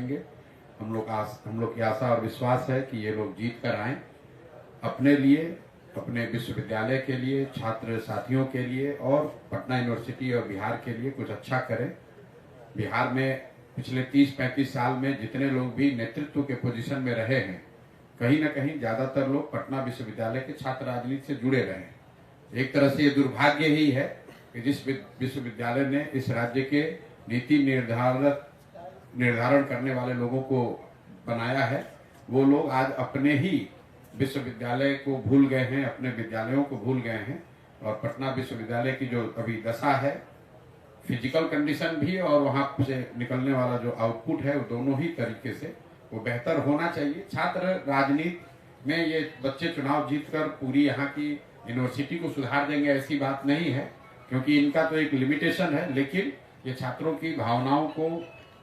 आएंगे। हम लोग की आशा और विश्वास है कि ये लोग जीत कर आएँ, अपने लिए, अपने विश्वविद्यालय के लिए, छात्र साथियों के लिए और पटना यूनिवर्सिटी और बिहार के लिए कुछ अच्छा करें। बिहार में पिछले 30-35 साल में जितने लोग भी नेतृत्व के पोजीशन में रहे हैं, कहीं न कहीं ज़्यादातर लोग पटना विश्वविद्यालय के छात्र राजनीति से जुड़े रहे। एक तरह से ये दुर्भाग्य ही है कि जिस विश्वविद्यालय ने इस राज्य के नीति निर्धारण करने वाले लोगों को बनाया है, वो लोग आज अपने ही विश्वविद्यालय को भूल गए हैं, अपने विद्यालयों को भूल गए हैं। और पटना विश्वविद्यालय की जो अभी दशा है, फिजिकल कंडीशन भी और वहाँ से निकलने वाला जो आउटपुट है, वो दोनों ही तरीके से वो बेहतर होना चाहिए। छात्र राजनीति में ये बच्चे चुनाव जीतकर पूरी यहाँ की यूनिवर्सिटी को सुधार देंगे ऐसी बात नहीं है, क्योंकि इनका तो एक लिमिटेशन है, लेकिन ये छात्रों की भावनाओं को,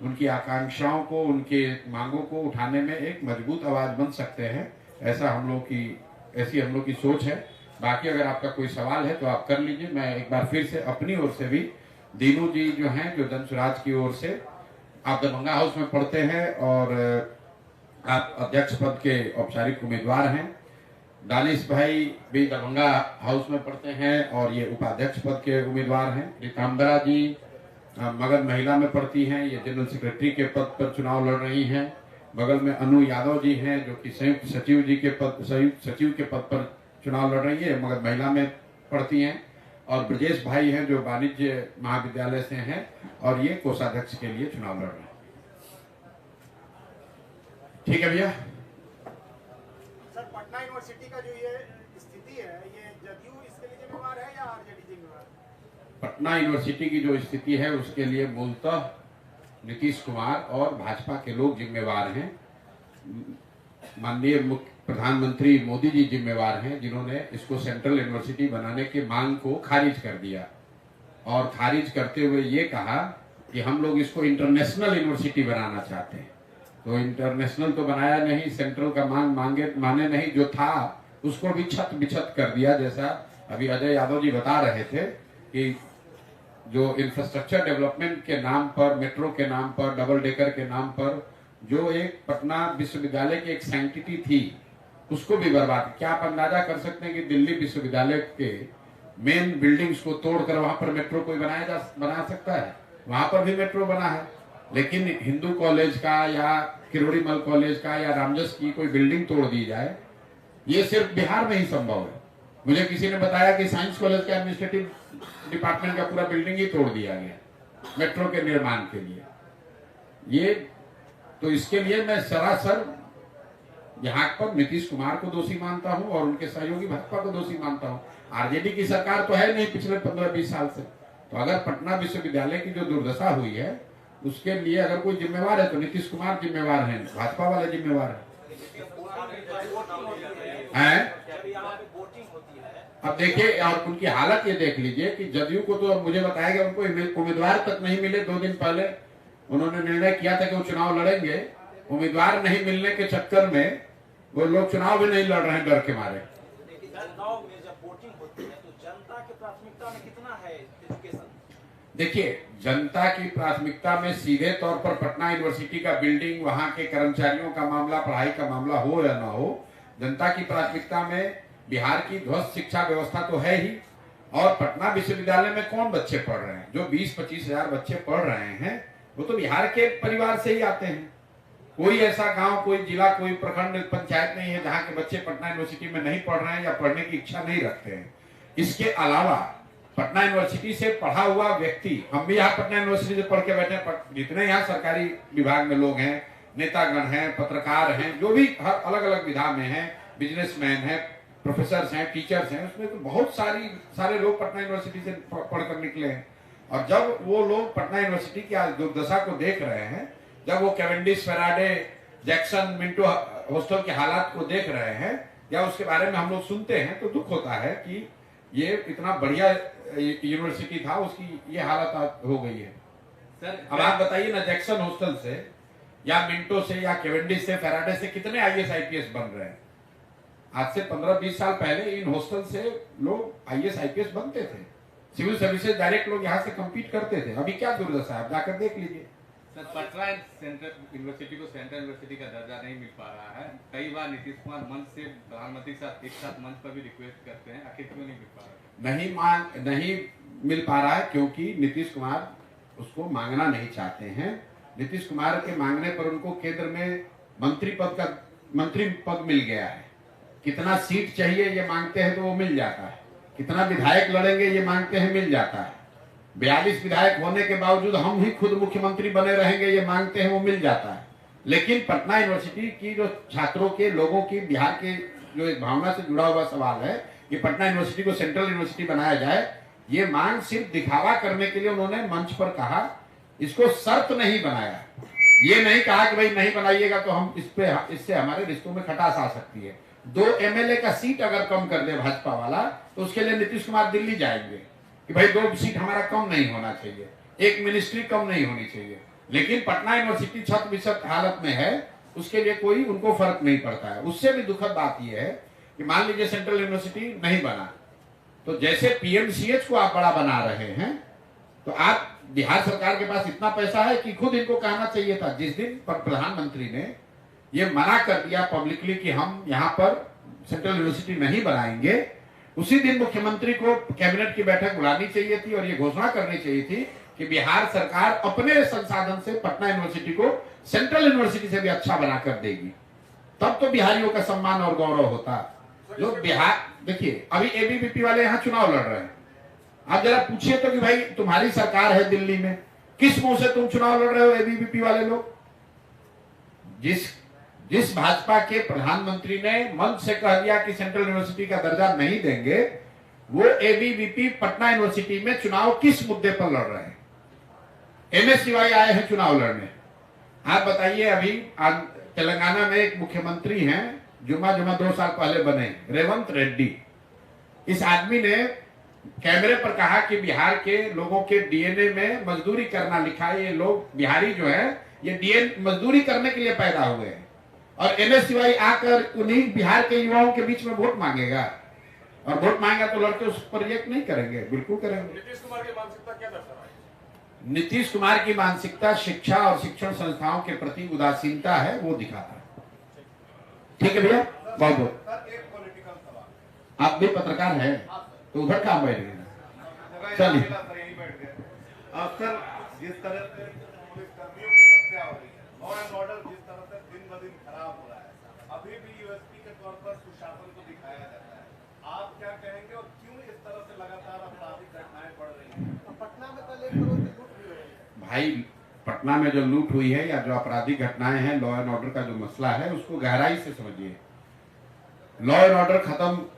उनकी आकांक्षाओं को, उनके मांगों को उठाने में एक मजबूत आवाज बन सकते हैं। ऐसी हम लोग की सोच है। बाकी अगर आपका कोई सवाल है तो आप कर लीजिए। मैं एक बार फिर से अपनी ओर से भी, दीनू जी जो हैं, जो जनसुराज की ओर से, आप दरभंगा हाउस में पढ़ते हैं और आप अध्यक्ष पद के औपचारिक उम्मीदवार हैं। दानिश भाई भी दरभंगा हाउस में पढ़ते हैं और ये उपाध्यक्ष पद के उम्मीदवार हैं। रिताम्बरा जी मगध महिला में पढ़ती हैं, ये जनरल सेक्रेटरी के पद पर चुनाव लड़ रही हैं। बगल में अनु यादव जी हैं, जो कि संयुक्त सचिव के पद पर चुनाव लड़ रही है, मगध महिला में पढ़ती हैं। और ब्रजेश भाई हैं, जो वाणिज्य महाविद्यालय से हैं और ये कोषाध्यक्ष के लिए चुनाव लड़ रहे हैं। ठीक है भैया। सर, पटना यूनिवर्सिटी का जो ये स्थिति है, ये जदयू इसके लिए जिम्मेवार है या आरजेडी जिम्मेवार? पटना यूनिवर्सिटी की जो स्थिति है उसके लिए मूलतः नीतीश कुमार और भाजपा के लोग जिम्मेवार हैं। माननीय प्रधानमंत्री मोदी जी जिम्मेवार हैं, जिन्होंने इसको सेंट्रल यूनिवर्सिटी बनाने की मांग को खारिज कर दिया और खारिज करते हुए ये कहा कि हम लोग इसको इंटरनेशनल यूनिवर्सिटी बनाना चाहते हैं। तो इंटरनेशनल तो बनाया नहीं, सेंट्रल का माने नहीं, जो था उसको भी छत बिछत कर दिया। जैसा अभी अजय यादव जी बता रहे थे कि जो इंफ्रास्ट्रक्चर डेवलपमेंट के नाम पर, मेट्रो के नाम पर, डबल डेकर के नाम पर जो एक पटना विश्वविद्यालय की एक सैंक्टिटी थी, उसको भी बर्बाद। क्या आप अंदाजा कर सकते हैं कि दिल्ली विश्वविद्यालय के मेन बिल्डिंग्स को तोड़कर वहां पर मेट्रो कोई बना सकता है? वहां पर भी मेट्रो बना है, लेकिन हिंदू कॉलेज का या किरोड़ीमल कॉलेज का या रामजस की कोई बिल्डिंग तोड़ दी जाए, ये सिर्फ बिहार में ही संभव है। मुझे किसी ने बताया कि साइंस कॉलेज का एडमिनिस्ट्रेटिव डिपार्टमेंट का पूरा बिल्डिंग ही तोड़ दिया गया मेट्रो के निर्माण के लिए। ये तो इसके लिए मैं सरासर यहाँ पर नीतीश कुमार को दोषी मानता हूँ और उनके सहयोगी भाजपा को दोषी मानता हूँ। आरजेडी की सरकार तो है नहीं पिछले 15-20 साल से। तो अगर पटना विश्वविद्यालय की जो दुर्दशा हुई है उसके लिए अगर कोई जिम्मेवार है तो नीतीश कुमार जिम्मेवार हैं, भाजपा वाले जिम्मेवार हैं। अब देखिए, और उनकी हालत ये देख लीजिए कि जदयू को तो मुझे बताया गया उनको उम्मीदवार तक नहीं मिले। 2 दिन पहले उन्होंने निर्णय किया था कि वो चुनाव लड़ेंगे, उम्मीदवार नहीं मिलने के चक्कर में वो लोग चुनाव भी नहीं लड़ रहे हैं डर के मारे। चुनाव में जब वोटिंग होती है तो जनता की प्राथमिकता में कितना है एजुकेशन? देखिए, जनता की प्राथमिकता में सीधे तौर पर पटना यूनिवर्सिटी का बिल्डिंग, वहां के कर्मचारियों का मामला, पढ़ाई का मामला हो या ना हो, जनता की प्राथमिकता में बिहार की ध्वस्त शिक्षा व्यवस्था तो है ही। और पटना विश्वविद्यालय में कौन बच्चे पढ़ रहे हैं? जो 20-25 हजार बच्चे पढ़ रहे हैं वो तो बिहार के परिवार से ही आते हैं। कोई ऐसा गांव, कोई जिला, कोई प्रखंड पंचायत नहीं है जहां के बच्चे पटना यूनिवर्सिटी में नहीं पढ़ रहे हैं या पढ़ने की इच्छा नहीं रखते हैं। इसके अलावा पटना यूनिवर्सिटी से पढ़ा हुआ व्यक्ति, हम भी यहाँ पटना यूनिवर्सिटी से पढ़ के बैठे, जितने यहाँ सरकारी विभाग में लोग हैं, नेतागण हैं, पत्रकार हैं, जो भी हर अलग अलग विधा में हैं, बिजनेसमैन हैं, प्रोफेसर हैं, टीचर्स हैं, उसमें तो बहुत सारे लोग पटना यूनिवर्सिटी से पढ़कर निकले हैं। और जब वो लोग पटना यूनिवर्सिटी की आज दुर्दशा को देख रहे हैं, जब वो Cavendish, Faraday, Jackson, Minto hostel के हालात को देख रहे हैं या उसके बारे में हम लोग सुनते हैं, तो दुख होता है कि ये इतना बढ़िया यूनिवर्सिटी था, उसकी ये हालत हो गई है। सर अब आप बताइए ना, जैक्सन हॉस्टल से या मिंटो से या कैवेंडिश से, फेराडे से कितने IAS IPS बन रहे हैं? आज से 15-20 साल पहले इन हॉस्टल से लोग IAS IPS बनते थे। सिविल सर्विसेज डायरेक्ट लोग यहाँ से कम्पीट करते थे। अभी क्या दुर्दशा है, आप जाकर देख लीजिए। सर पटना सेंट्रल यूनिवर्सिटी को सेंट्रल यूनिवर्सिटी का दर्जा नहीं मिल पा रहा है। कई बार नीतीश कुमार मंच से प्रधानमंत्री के साथ एक साथ मंच पर भी रिक्वेस्ट करते हैं, आखिर क्यों नहीं मिल पा रहा है? नहीं मिल पा रहा है क्योंकि नीतीश कुमार उसको मांगना नहीं चाहते हैं। नीतीश कुमार के मांगने पर उनको केंद्र में मंत्री पद मिल गया है। कितना सीट चाहिए ये मांगते हैं तो वो मिल जाता है, कितना विधायक लड़ेंगे ये मांगते हैं मिल जाता है, 42 विधायक होने के बावजूद हम ही खुद मुख्यमंत्री बने रहेंगे ये मांगते हैं वो मिल जाता है। लेकिन पटना यूनिवर्सिटी की जो छात्रों के लोगों की बिहार के जो एक भावना से जुड़ा हुआ सवाल है कि पटना यूनिवर्सिटी को सेंट्रल यूनिवर्सिटी बनाया जाए, ये मांग सिर्फ दिखावा करने के लिए उन्होंने मंच पर कहा। इसको शर्त नहीं बनाया, ये नहीं कहा कि भाई नहीं बनाइएगा तो हम इससे हमारे रिश्तों में खटास आ सकती है। 2 एमएलए का सीट अगर कम कर दे भाजपा वाला तो उसके लिए नीतीश कुमार दिल्ली जाएंगे कि भाई 2 सीट हमारा कम नहीं होना चाहिए, 1 मिनिस्ट्री कम नहीं होनी चाहिए। लेकिन पटना यूनिवर्सिटी छत बिछत हालत में है, उसके लिए कोई उनको फर्क नहीं पड़ता है। उससे भी दुखद बात यह है कि मान लीजिए सेंट्रल यूनिवर्सिटी नहीं बना तो जैसे पीएमसीएच को आप बड़ा बना रहे हैं तो आप बिहार सरकार के पास इतना पैसा है कि खुद इनको कहना चाहिए था। जिस दिन प्रधानमंत्री ने ये मना कर दिया पब्लिकली कि हम यहाँ पर सेंट्रल यूनिवर्सिटी नहीं बनाएंगे, उसी दिन मुख्यमंत्री को कैबिनेट की बैठक बुलानी चाहिए थी और ये घोषणा करनी चाहिए थी कि बिहार सरकार अपने संसाधन से पटना यूनिवर्सिटी को सेंट्रल यूनिवर्सिटी से भी अच्छा बनाकर देगी। तब तो बिहारियों का सम्मान और गौरव होता। जो बिहार देखिए अभी एबीवीपी वाले यहाँ चुनाव लड़ रहे हैं, आप जरा पूछिए तो कि भाई तुम्हारी सरकार है दिल्ली में, किस मुंह से तुम चुनाव लड़ रहे हो एबीवीपी वाले लोग? जिस भाजपा के प्रधानमंत्री ने मंच से कह दिया कि सेंट्रल यूनिवर्सिटी का दर्जा नहीं देंगे, वो एबीवीपी पटना यूनिवर्सिटी में चुनाव किस मुद्दे पर लड़ रहे हैं? एमएससीवाई आए हैं चुनाव लड़ने। आप बताइए, अभी तेलंगाना में एक मुख्यमंत्री हैं जुमा 2 साल पहले बने, रेवंत रेड्डी। इस आदमी ने कैमरे पर कहा कि बिहार के लोगों के डीएनए में मजदूरी करना लिखा है, ये लोग बिहारी जो है ये डीएनए मजदूरी करने के लिए पैदा हुए हैं। और एमएससीवाई आकर उन्हीं बिहार के युवाओं के बीच में वोट मांगेगा, और वोट मांगेगा तो लड़के उस पर रिएक्ट नहीं करेंगे, बिल्कुल करेंगे। नीतीश कुमार की मानसिकता क्या दर्शा रहा है? नीतीश कुमार की मानसिकता शिक्षा और शिक्षण संस्थाओं के प्रति उदासीनता है, वो दिखाता है। ठीक है भैया, बहुत बहुत। एक पॉलिटिकल सवाल, आप भी पत्रकार हैं तो उधर काम बैठ गए, चलिए। सर जिस तरह से पुलिस कर्मियों की हत्या हो रही है, लॉ एंड ऑर्डर जिस तरह से दिन ब दिन खराब हो रहा है, अभी भी यूएसपी के तौर पर सुशासन को दिखाया जाता है, आप क्या कहेंगे और क्यों इस तरह से लगातार आपराधिक घटनाएं बढ़ रही हैं? पटना में कल 1 करोड़ की लूट हुई है। भाई पटना में जो लूट हुई है या जो आपराधिक घटनाएं हैं, लॉ एंड ऑर्डर का जो मसला है उसको गहराई से समझिए। लॉ एंड ऑर्डर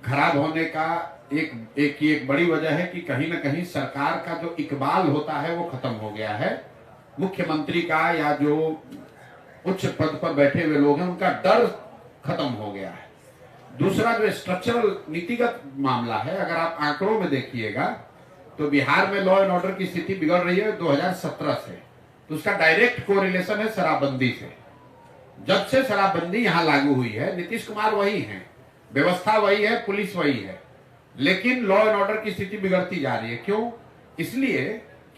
खराब होने का एक बड़ी वजह है कि कहीं ना कहीं सरकार का जो इकबाल होता है वो खत्म हो गया है। मुख्यमंत्री का या जो उच्च पद पर बैठे हुए लोग हैं उनका डर खत्म हो गया है। दूसरा जो स्ट्रक्चरल नीतिगत मामला है, अगर आप आंकड़ों में देखिएगा तो बिहार में लॉ एंड ऑर्डर की स्थिति बिगड़ रही है 2017 से, तो उसका डायरेक्ट कोरिलेशन है शराबबंदी से। जब से शराबबंदी यहाँ लागू हुई है, नीतीश कुमार वही है, व्यवस्था वही है, पुलिस वही है, लेकिन लॉ एंड ऑर्डर की स्थिति बिगड़ती जा रही है। क्यों? इसलिए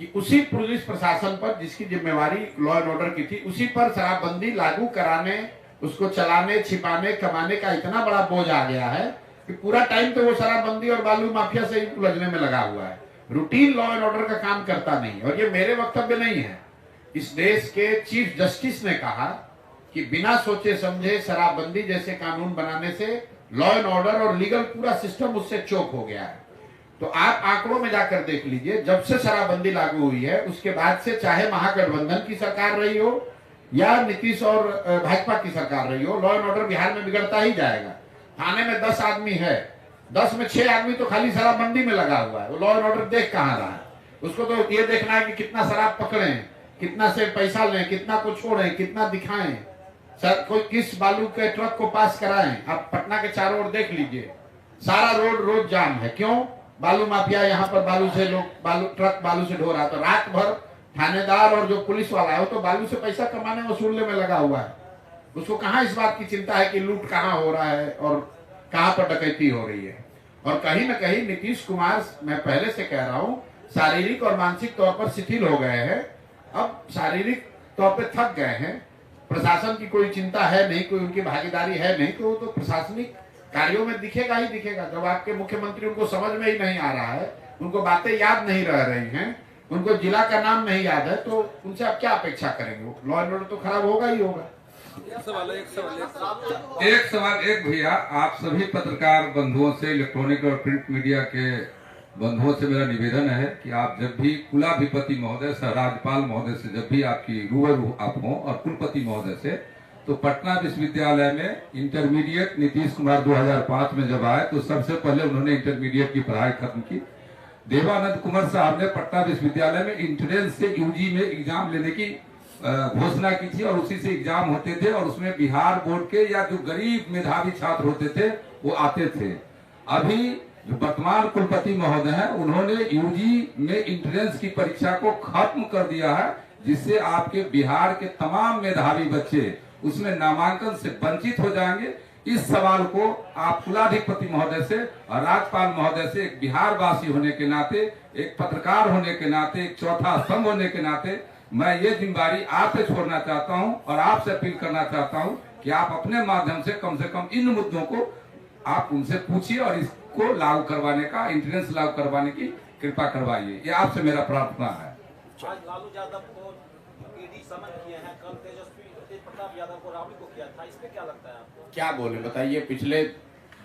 कि उसी पुलिस प्रशासन पर जिसकी जिम्मेवारी लॉ एंड ऑर्डर की थी, उसी पर शराबबंदी लागू कराने, उसको चलाने, छिपाने, कमाने का इतना बड़ा बोझ आ गया है कि पूरा टाइम तो वो शराबबंदी और बालू माफिया से ही उलझने में लगा हुआ है, रूटीन लॉ एंड ऑर्डर का काम करता नहीं। और ये मेरे वक्तव्य नहीं है, इस देश के चीफ जस्टिस ने कहा कि बिना सोचे समझे शराबबंदी जैसे कानून बनाने से लॉ एंड ऑर्डर और लीगल पूरा सिस्टम उससे चोक हो गया है। तो आप आंकड़ों में जाकर देख लीजिए, जब से शराबबंदी लागू हुई है उसके बाद से, चाहे महागठबंधन की सरकार रही हो या नीतीश और भाजपा की सरकार रही हो, लॉ एंड ऑर्डर बिहार में बिगड़ता ही जाएगा। थाने में 10 आदमी है, 10 में 6 आदमी तो खाली शराबबंदी में लगा हुआ है, वो लॉ एंड ऑर्डर देख कहाँ रहा है। उसको तो ये देखना है कि कितना शराब पकड़े, कितना से पैसा लें, कितना को छोड़ें, कितना दिखाएं, सर कोई किस बालू के ट्रक को पास कराएं। आप पटना के चारों ओर देख लीजिए, सारा रोड रोज जाम है। क्यों? बालू माफिया यहाँ पर बालू से लोग ट्रक बालू से ढो रहा है, तो रात भर थानेदार और जो पुलिस वाला है वो तो बालू से पैसा कमाने वसूलने में लगा हुआ है। उसको कहाँ इस बात की चिंता है कि लूट कहाँ हो रहा है और कहाँ पर डकैती हो रही है। और कहीं ना कहीं नीतीश कुमार, मैं पहले से कह रहा हूँ, शारीरिक और मानसिक तौर पर शिथिल हो गए हैं। अब शारीरिक तो अब पे थक गए हैं। प्रशासन की कोई चिंता है नहीं, कोई उनकी भागीदारी है नहीं, तो वो तो प्रशासनिक कार्यों में दिखेगा ही दिखेगा। जब आपके मुख्यमंत्री उनको समझ में ही नहीं आ रहा है, उनको बातें याद नहीं रह रही हैं, उनको जिला का नाम नहीं याद है, तो उनसे आप क्या अपेक्षा करेंगे? लॉ एंड ऑर्डर तो खराब होगा ही होगा। एक सवाल भैया, आप सभी पत्रकार बंधुओं से, इलेक्ट्रॉनिक और प्रिंट मीडिया के बंधुओं से मेरा निवेदन है कि आप जब भी कुलाधिपति महोदय से, राज्यपाल महोदय से जब भी आपकी रूबरू आप हों और कुलपति महोदय से, तो पटना विश्वविद्यालय में इंटरमीडिएट नीतीश कुमार 2005 में जब आए तो सबसे पहले उन्होंने इंटरमीडिएट की पढ़ाई खत्म की। देवानंद कुमार साहब ने पटना विश्वविद्यालय में इंट्रेंस से यूजी में एग्जाम लेने की घोषणा की थी और उसी से एग्जाम होते थे और उसमें बिहार बोर्ड के या जो गरीब मेधावी छात्र होते थे वो आते थे। अभी जो वर्तमान कुलपति महोदय हैं उन्होंने यूजी में इंट्रेंस की परीक्षा को खत्म कर दिया है, जिससे आपके बिहार के तमाम मेधावी बच्चे उसमें नामांकन से वंचित हो जाएंगे। इस सवाल को आप कुलाधिपति महोदय से और राज्यपाल महोदय से, एक बिहार वासी होने के नाते, एक पत्रकार होने के नाते, एक चौथा स्तंभ होने के नाते मैं ये जिम्मेदारी आप पे छोड़ना चाहता हूं और आपसे अपील करना चाहता हूं कि आप अपने माध्यम से कम इन मुद्दों को आप उनसे पूछिए और इसको लागू करवाने का, इंट्रेंस लागू करवाने की कृपा करवाइए। ये आपसे मेरा प्रार्थना है। आज लालू यादव को ईडी समन किए हैं, कल तेज प्रताप यादव को राबड़ी को किया था, इसमें क्या लगता है आपको? क्या बोले बताइए, पिछले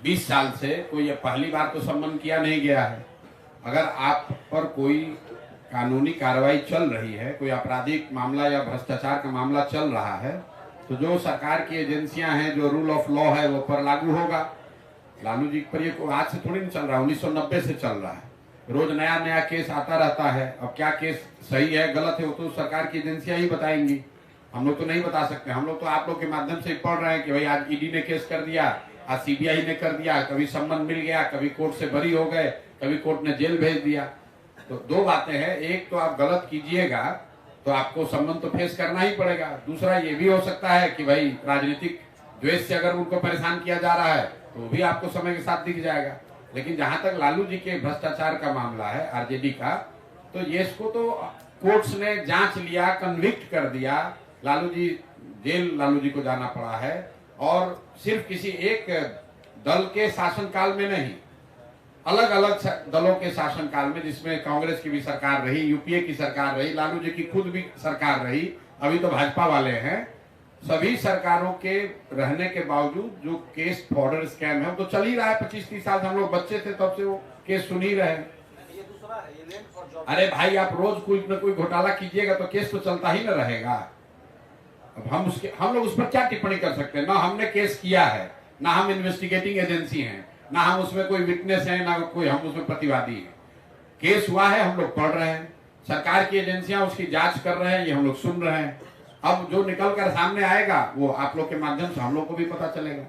20 साल से कोई ये पहली बार तो सम्मन किया नहीं गया है। अगर आप पर कोई कानूनी कार्रवाई चल रही है, कोई आपराधिक मामला या भ्रष्टाचार का मामला चल रहा है, तो जो सरकार की एजेंसियां हैं, जो रूल ऑफ लॉ है वो पर लागू होगा। लालू जी पर ये आज से थोड़ी नहीं चल रहा है, 1990 से चल रहा है। रोज नया नया केस आता रहता है। अब क्या केस सही है गलत है वो तो सरकार की एजेंसियां ही बताएंगी, हम लोग तो नहीं बता सकते। हम लोग तो आप लोग के माध्यम से पढ़ रहे हैं कि भाई आज ईडी ने केस कर दिया, आज सीबीआई ने कर दिया, कभी सम्मन मिल गया, कभी कोर्ट से बरी हो गए, कभी कोर्ट ने जेल भेज दिया। तो दो बातें हैं, एक तो आप गलत कीजिएगा तो आपको सम्मन तो फेस करना ही पड़ेगा। दूसरा ये भी हो सकता है कि भाई राजनीतिक द्वेष से अगर उनको परेशान किया जा रहा है तो भी आपको समय के साथ दिख जाएगा। लेकिन जहां तक लालू जी के भ्रष्टाचार का मामला है, आरजेडी का, तो ये इसको तो कोर्ट्स ने जांच लिया, कन्विक्ट कर दिया। लालू जी जेल लालू जी को जाना पड़ा है, और सिर्फ किसी एक दल के शासनकाल में नहीं, अलग अलग दलों के शासनकाल में, जिसमें कांग्रेस की भी सरकार रही, यूपीए की सरकार रही, लालू जी की खुद भी सरकार रही, अभी तो भाजपा वाले हैं। सभी सरकारों के रहने के बावजूद जो केस फॉर्डर स्कैम है वो तो चल ही रहा है। 25-30 साल से हम लोग बच्चे थे तब से वो केस सुन ही रहे हैं। ये दूसरा है, ये लैंड फॉर जॉब। अरे भाई, आप रोज कोई न कोई घोटाला कीजिएगा तो केस तो चलता ही न रहेगा। अब हम लोग उस पर क्या टिप्पणी कर सकते हैं? ना हमने केस किया है, ना हम इन्वेस्टिगेटिंग एजेंसी हैं, ना हम उसमें कोई विटनेस है, ना कोई हम उसमें प्रतिवादी है। केस हुआ है, हम लोग पढ़ रहे हैं, सरकार की एजेंसियां उसकी जांच कर रहे हैं, ये हम लोग सुन रहे हैं। अब जो निकल कर सामने आएगा वो आप लोग के माध्यम से हम लोग को भी पता चलेगा।